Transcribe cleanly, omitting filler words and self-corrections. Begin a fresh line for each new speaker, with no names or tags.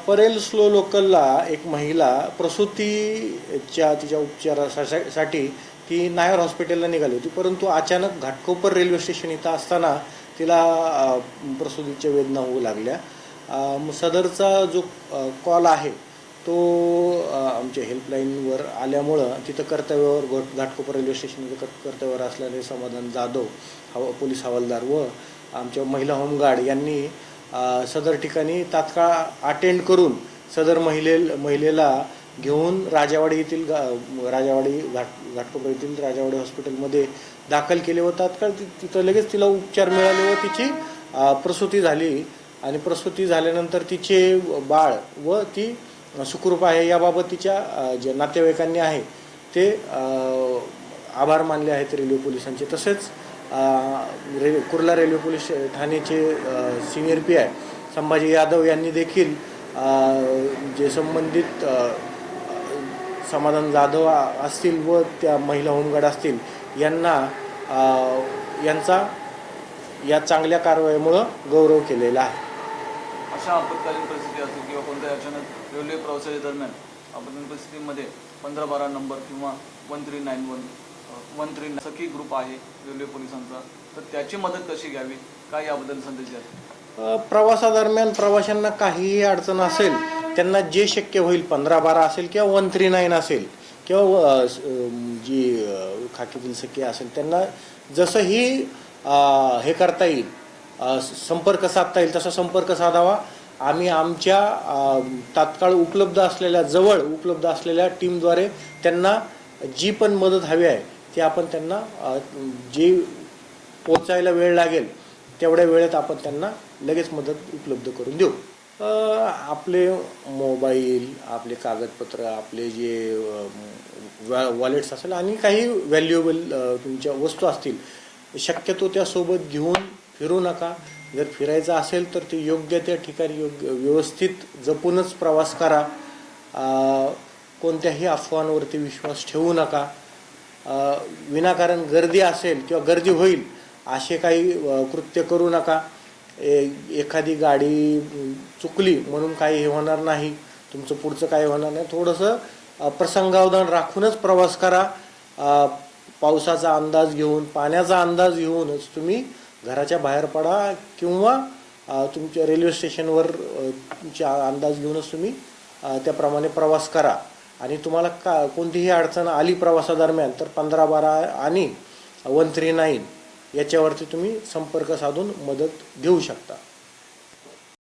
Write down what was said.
Parel slow लोकलला एक महिला प्रसूतीच्या तिच्या उपचारासाठी ती नायर हॉस्पिटलला निघाली होती, परंतु अचानक घाटकोपर रेल्वे स्टेशन इथं असताना तिला प्रसूतीच्या वेदना होऊ लागल्या. सदरचा जो कॉल आहे तो आमच्या हेल्पलाईनवर आल्यामुळं तिथं कर्तव्यावर घाटकोपर रेल्वे स्टेशनवर कर्तव्यावर असलेले समाधान जाधव पोलीस हवालदार व आमच्या महिला होमगार्ड यांनी सदर ठिकाणी तात्काळ अटेंड करून सदर महिलेला घेऊन राजावाडी येथील घाटकोपर येथील राजावाडी हॉस्पिटलमध्ये दाखल केले व तात्काळ तिथं लगेच तिला उपचार मिळाले व तिची प्रसूती झाली. आणि प्रसूती झाल्यानंतर तिचे बाळ व ती सुखरूप आहे याबाबत तिच्या जे नातेवाईकांनी आहे ते आभार मानले आहेत रेल्वे पोलिसांचे. तसेच कुर्ला रेल्वे पोलीस ठाणेचे सिनियर PI संभाजी यादव यांनी देखील जे संबंधित समाधान जाधव असतील व त्या महिला होमगार्ड असतील यांचा या चांगल्या कारवाईमुळं गौरव केलेला आहे.
अशा आपत्कालीन परिस्थिती असेल किंवा कोणत्याही अचानक रेल्वे प्रवासाच्या दरम्यान आपत्कालीन परिस्थितीमध्ये 1512 नंबर किंवा 1391 सखी ग्रुप आहे रेल्वे पोलिसांचा, तर त्याची मदत कशी घ्यावी, काय याबद्दल संदेश द्याल?
प्रवासादरम्यान प्रवाशांना काहीही अडचण असेल त्यांना जे शक्य होईल 1512 असेल किंवा 139 असेल किंवा जी खाकीतील सखी असेल त्यांना जसंही हे करता येईल संपर्क साधता येईल तसा संपर्क साधावा. आम्ही आमच्या तात्काळ जवळ उपलब्ध असलेल्या टीमद्वारे त्यांना जी पण मदत हवी आहे ती आपण त्यांना जी पोचायला वेळ लागेल तेवढ्या वेळेत आपण त्यांना लगेच मदत उपलब्ध करून देऊ. आपले मोबाईल, आपले कागदपत्र, आपले जे वॉलेट्स असेल आणि काही व्हॅल्युएबल तुमच्या वस्तू असतील शक्यतो त्यासोबत घेऊन फिरू नका. जर फिरायचं असेल तर ते योग्य त्या ठिकाणी व्यवस्थित जपूनच प्रवास करा. कोणत्याही अफवांवरती विश्वास ठेवू नका. विनाकारण गर्दी असेल किंवा गर्दी होईल असे काही कृत्य करू नका. एखादी गाडी चुकली म्हणून काही हे होणार नाही, तुमचं पुढचं काही होणार नाही. थोडंसं प्रसंगावधान राखूनच प्रवास करा. पावसाचा अंदाज घेऊन, पाण्याचा अंदाज घेऊनच तुम्ही घराच्या बाहेर पडा किंवा तुमच्या रेल्वे स्टेशनवर तुमचा अंदाज घेऊनच तुम्ही त्याप्रमाणे प्रवास करा. आणि तुम्हाला कोणतीही अडचण आली प्रवासादरम्यान तर 1512 आणि 139 याच्यावरती तुम्ही संपर्क साधून मदत घेऊ शकता.